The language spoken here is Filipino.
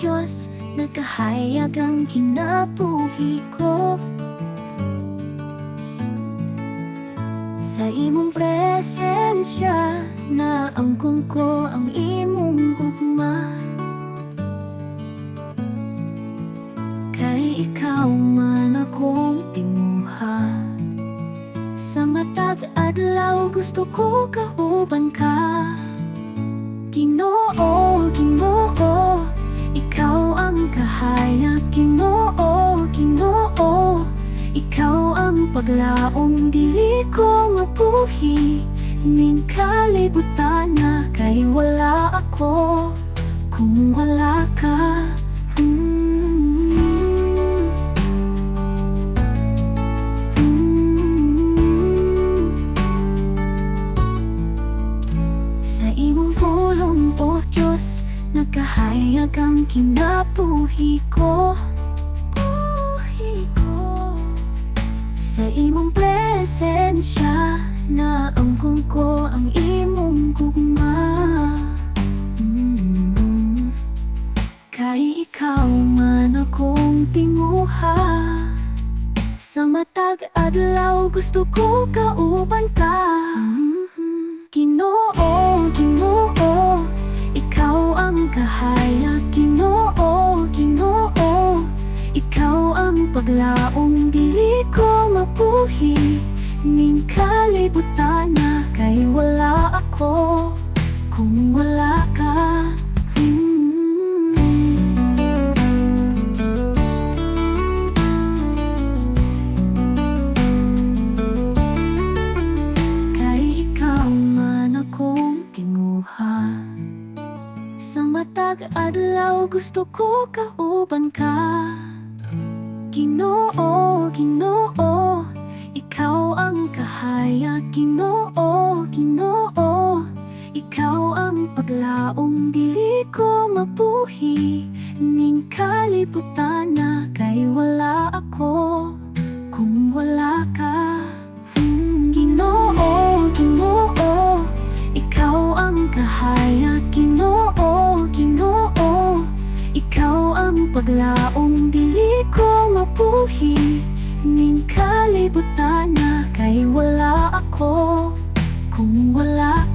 Diyos, nagkahayag ang kinabuhi ko. Sa imong presensya, naangkon ko ang imong gugma. Kay ikaw man akong tinguha. Sa matag adlaw gusto ko kauban ka. Ginoo, Ginoo, ikaw ang kahayag. Ginoo, Ginoo, ikaw ang paglaong dili ko mabuhi. Ning kalibutan na kay wala ako kung wala ka. Sa imong pulong, O Diyos, nagkahayag ang kinabuhi ko. Sa imong presensya, naangkon ko ang imong gugma. Kay ikaw man akong tinguha. Sa matag adlaw gusto ko kauban ka. Ginoo, Ginoo, ikaw ang kahayag. Ginoo, Ginoo, ikaw ang paglaong dili ko mabuhi. Ning kalibutan na kay wala ako kung wala ka. Kay ikaw man akong tinguha. Sa matag adlaw gusto ko kauban ka. Ginoo, Ginoo, ikaw ang kahayag. Ginoo, Ginoo, ikaw ang paglaong dili ko mabuhi. Ning kalibutan na kay wala ako kung wala ka. Ginoo, Ginoo, ikaw ang kahayag. Ginoo, Ginoo, ikaw ang paglaong dili ko mabuhi. Ning kalibutan na kay wala ako kung wala